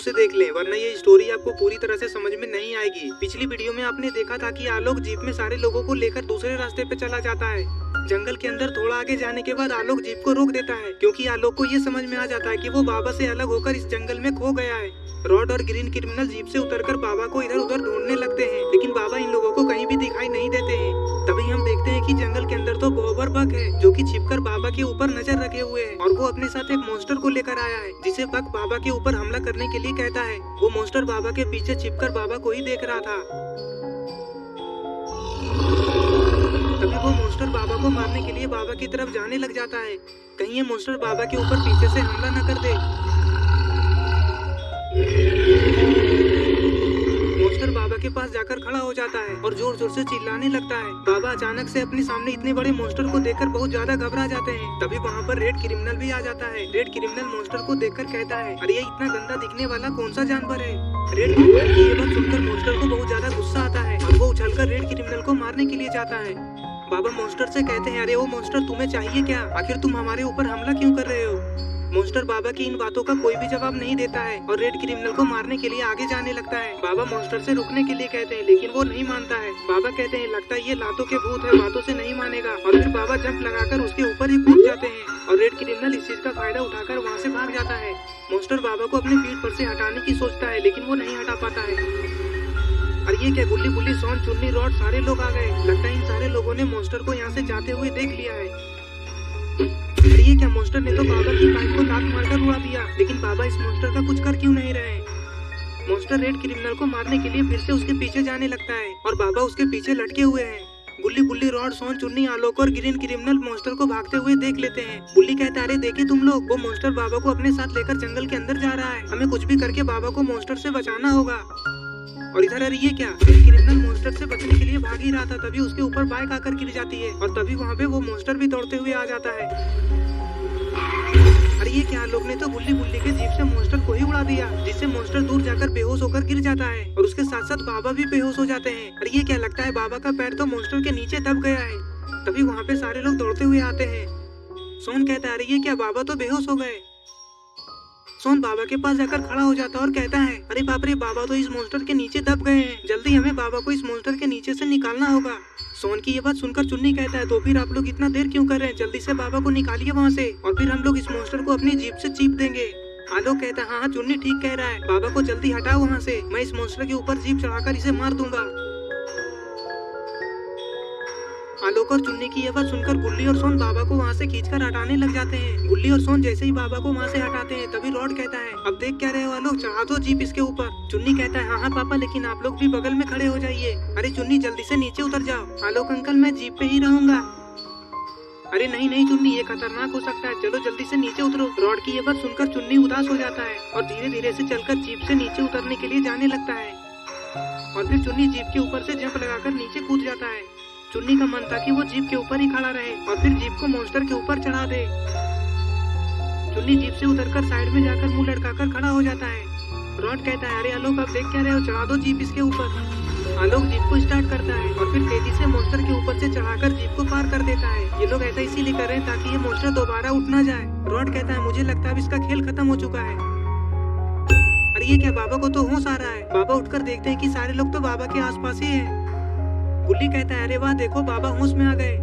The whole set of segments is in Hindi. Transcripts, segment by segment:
से देख लें, वरना ये स्टोरी आपको पूरी तरह से समझ में नहीं आएगी। पिछली वीडियो में आपने देखा था कि आलोक जीप में सारे लोगों को लेकर दूसरे रास्ते पे चला जाता है। जंगल के अंदर थोड़ा आगे जाने के बाद आलोक जीप को रोक देता है, क्योंकि आलोक को ये समझ में आ जाता है कि वो बाबा से अलग होकर इस जंगल में खो गया है। रॉड और ग्रीन क्रिमिनल जीप से उतरकर बाबा को इधर उधर ढूंढने लगते हैं, लेकिन बाबा इन लोगों को कहीं भी दिखाई नहीं देते हैं। तभी हम देखते हैं कि जंगल के अंदर तो बॉबर बक है, जो कि छिपकर बाबा के ऊपर नजर रखे हुए है, और वो अपने साथ एक मॉन्स्टर को लेकर आया है, जिसे बक बाबा के ऊपर हमला करने के लिए कहता है। वो मॉन्स्टर बाबा के पीछे छिपकर बाबा को ही देख रहा था। तभी वो मॉन्स्टर बाबा को मारने के लिए बाबा की तरफ जाने लग जाता है। कहीं ये मॉन्स्टर बाबा के ऊपर पीछे से हमला न कर दे। मॉन्स्टर बाबा के पास जाकर खड़ा हो जाता है और जोर जोर से चिल्लाने लगता है। बाबा अचानक से अपने सामने इतने बड़े मॉन्स्टर को देखकर बहुत ज्यादा घबरा जाते हैं। तभी वहाँ पर रेड क्रिमिनल भी आ जाता है। रेड क्रिमिनल मॉन्स्टर को देखकर कहता है, अरे ये इतना गंदा दिखने वाला कौन सा जानवर है। रेड क्रिमिनल की ये बात सुनकर मॉन्स्टर को बहुत ज्यादा गुस्सा आता है और वो उछलकर रेड क्रिमिनल को मारने के लिए जाता है। बाबा मॉन्स्टर से कहते हैं, अरे वो मॉन्स्टर तुम्हें चाहिए क्या? आखिर तुम हमारे ऊपर हमला क्यों कर रहे हो? मॉन्स्टर बाबा की इन बातों का कोई भी जवाब नहीं देता है और रेड क्रिमिनल को मारने के लिए आगे जाने लगता है। बाबा मॉन्स्टर से रुकने के लिए कहते हैं, लेकिन वो नहीं मानता है। बाबा कहते हैं, लगता है ये लातों के भूत है, बातों से नहीं मानेगा। और फिर बाबा जंप लगाकर उसके ऊपर ही कूद जाते हैं और रेड क्रिमिनल इस चीज का फायदा उठाकर वहाँ से भाग जाता है। मॉन्स्टर बाबा को अपनी पीठ पर से हटाने की सोचता है, लेकिन वो नहीं हटा पाता है। और ये क्या, गुल्ली बुल्ली, सोन, चुन्नी, रॉड सारे लोग आ गए। लगता है इन सारे लोगों ने मॉन्स्टर को यहाँ से जाते हुए देख लिया है। ये क्या, मॉन्स्टर ने तो बाबा की बाइक को लात मारकर उड़ा दिया, लेकिन बाबा इस मॉन्स्टर का कुछ कर क्यों नहीं रहे? मॉन्स्टर रेड क्रिमिनल को मारने के लिए फिर से उसके पीछे जाने लगता है और बाबा उसके पीछे लटके हुए हैं। गुल्ली बुल्ली, रॉड, सोन, चुन्नी, आलोक और ग्रीन क्रिमिनल मॉन्स्टर को भागते हुए देख लेते हैं। बुल्ली कहता है, अरे देखे तुम लोग, वो मॉन्स्टर बाबा को अपने साथ लेकर जंगल के अंदर जा रहा है। हमें कुछ भी करके बाबा को मॉन्स्टर से बचाना होगा। और इधर अरे ये क्या, क्रिमिनल मॉन्स्टर से बचने के लिए भाग ही रहा था, तभी उसके ऊपर बाइक आकर गिर जाती है और तभी वहाँ पे वो मॉन्स्टर भी दौड़ते हुए आ जाता है। अरे ये क्या, लोग ने तो गुल्ली बुल्ली के जीप से मॉन्स्टर को ही उड़ा दिया, जिससे मॉन्स्टर दूर जाकर बेहोश होकर गिर जाता है और उसके साथ साथ बाबा भी बेहोश हो जाते हैं। अरे ये क्या, लगता है बाबा का पैर तो मॉन्स्टर के नीचे दब गया है। तभी वहाँ पे सारे लोग दौड़ते हुए आते हैं। सोन कहता है, अरे ये क्या, बाबा तो बेहोश हो गए। सोन बाबा के पास जाकर खड़ा हो जाता है और कहता है, अरे बाप रे, बाबा तो इस मॉन्स्टर के नीचे दब गए हैं, जल्दी हमें बाबा को इस मॉन्स्टर के नीचे से निकालना होगा। सोन की ये बात सुनकर चुन्नी कहता है, तो फिर आप लोग इतना देर क्यों कर रहे हैं, जल्दी से बाबा को निकालिए वहाँ से और फिर हम लोग इस मॉन्स्टर को अपनी जीप से चीप देंगे। आलोक कहता है, हाँ चुन्नी ठीक कह रहा है, बाबा को जल्दी हटाओ वहाँ से, मैं इस मॉन्स्टर के ऊपर जीप चढ़ाकर इसे मार दूंगा। आलोक और चुन्नी की यह बात सुनकर गुल्ली और सोन बाबा को वहाँ से खींचकर हटाने लग जाते हैं। गुल्ली और सोन जैसे ही बाबा को वहाँ से हटाते हैं, तभी रॉड कहता है, अब देख क्या रहे हो आलोक, चढ़ा दो जीप इसके ऊपर। चुन्नी कहता है, हाँ हाँ पापा, लेकिन आप लोग भी बगल में खड़े हो जाइए। अरे चुन्नी जल्दी से नीचे उतर जाओ। आलोक अंकल, मैं जीप पे ही रहूंगा। अरे नहीं नहीं चुन्नी, ये खतरनाक हो सकता है, चलो जल्दी से नीचे उतरो। रॉड की ये बात सुनकर चुन्नी उदास हो जाता है और धीरे धीरे से चलकर जीप से नीचे उतरने के लिए जाने लगता है और फिर चुन्नी जीप के ऊपर से जंप लगाकर नीचे कूद जाता है। चुन्नी का मन था कि वो जीप के ऊपर ही खड़ा रहे और फिर जीप को मॉन्स्टर के ऊपर चढ़ा दे। चुन्नी जीप से उतरकर साइड में जाकर मुंह लटकाकर खड़ा हो जाता है। रॉड कहता है, अरे आलोक, अब देख क्या रहे हो, चढ़ा दो जीप इसके ऊपर। आलोक जीप को स्टार्ट करता है और फिर तेजी से मॉन्स्टर के ऊपर से चढ़ाकर जीप को पार कर देता है। ये लोग ऐसा इसीलिए कर रहे हैं ताकि ये मॉन्स्टर दोबारा उठ ना जाए। रॉड कहता है, मुझे लगता है अब इसका खेल खत्म हो चुका है। अरे ये क्या, बाबा को तो होश आ रहा है। बाबा उठकर देखते हैं कि सारे लोग तो बाबा के आसपास ही है। गुल्ली कहता है, अरे वाह देखो, बाबा होश में आ गए।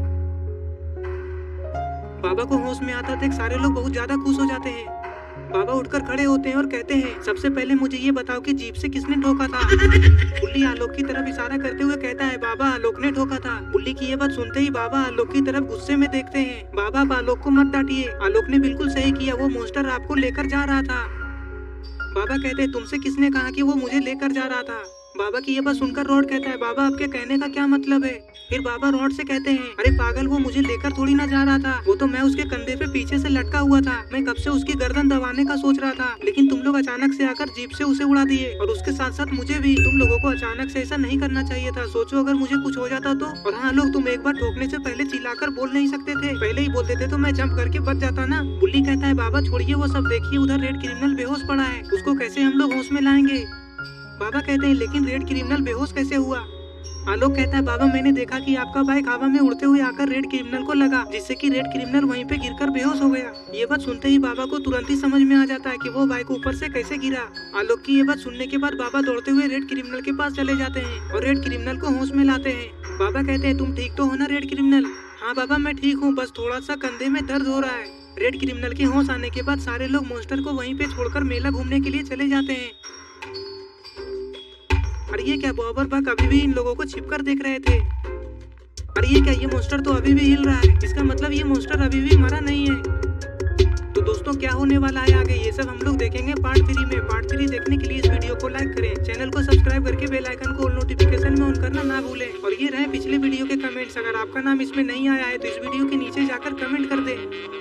बाबा को होश में आता देख सारे लोग बहुत ज्यादा खुश हो जाते हैं। बाबा उठकर खड़े होते हैं और कहते हैं, सबसे पहले मुझे ये बताओ कि जीप से किसने ठोका था? गुल्ली आलोक की तरफ इशारा करते हुए कहता है, बाबा आलोक ने ठोका था। गुल्ली की ये बात सुनते ही बाबा आलोक की तरफ गुस्से में देखते हैं। बाबा आप आलोक को मत डांटिए, आलोक ने बिल्कुल सही किया, वो मॉन्स्टर आपको लेकर जा रहा था। बाबा कहते हैं, तुमसे किसने कहा कि वो मुझे लेकर जा रहा था? बाबा की ये बात सुनकर रॉड कहता है, बाबा आपके कहने का क्या मतलब है? फिर बाबा रॉड से कहते हैं, अरे पागल, वो मुझे लेकर थोड़ी ना जा रहा था, वो तो मैं उसके कंधे पे पीछे से लटका हुआ था। मैं कब से उसकी गर्दन दबाने का सोच रहा था, लेकिन तुम लोग अचानक से आकर जीप से उसे उड़ा दिए और उसके साथ साथ मुझे भी। तुम लोगों को अचानक से ऐसा नहीं करना चाहिए था, सोचो अगर मुझे कुछ हो जाता तो। और हाँ लोग, तुम एक बार ठोकने से पहले चिल्लाकर बोल नहीं सकते थे, पहले ही बोल देते तो मैं जंप करके बच जाता ना। बुल्ली कहता है, बाबा छोड़िए वो सब, देखिए उधर रेड क्रिमिनल बेहोश पड़ा है, उसको कैसे हम लोग होश में लाएंगे? बाबा कहते हैं, लेकिन रेड क्रिमिनल बेहोश कैसे हुआ? आलोक कहता है बाबा मैंने देखा कि आपका बाइक हवा में उड़ते हुए आकर रेड क्रिमिनल को लगा, जिससे कि रेड क्रिमिनल वहीं पे गिरकर बेहोश हो गया। ये बात सुनते ही बाबा को तुरंत ही समझ में आ जाता है कि वो बाइक ऊपर से कैसे गिरा। आलोक की ये बात सुनने के बाद बाबा दौड़ते हुए रेड क्रिमिनल के पास चले जाते हैं और रेड क्रिमिनल को होश में लाते हैं। बाबा कहते हैं तुम ठीक तो हो ना रेड क्रिमिनल? हाँ बाबा मैं ठीक हूँ, बस थोड़ा सा कंधे में दर्द हो रहा है। रेड क्रिमिनल के होश आने के बाद सारे लोग मॉन्स्टर को वहीं पे छोड़कर मेला घूमने के लिए चले जाते हैं। अरे ये क्या, बॉबर बग अभी भी इन लोगों को छिपकर देख रहे थे। अरे ये क्या, ये मॉन्स्टर तो अभी भी हिल रहा है, इसका मतलब ये मॉन्स्टर अभी भी मरा नहीं है। तो दोस्तों क्या होने वाला है आगे, ये सब हम लोग देखेंगे पार्ट 3 में। पार्ट 3 देखने के लिए इस वीडियो को लाइक करें, चैनल को सब्सक्राइब करके बेल आइकन को ऑल नोटिफिकेशन में ऑन करना ना भूलें। और ये रहे पिछले वीडियो के कमेंट्स, अगर आपका नाम इसमें नहीं आया है तो इस वीडियो के नीचे जाकर कमेंट कर दें।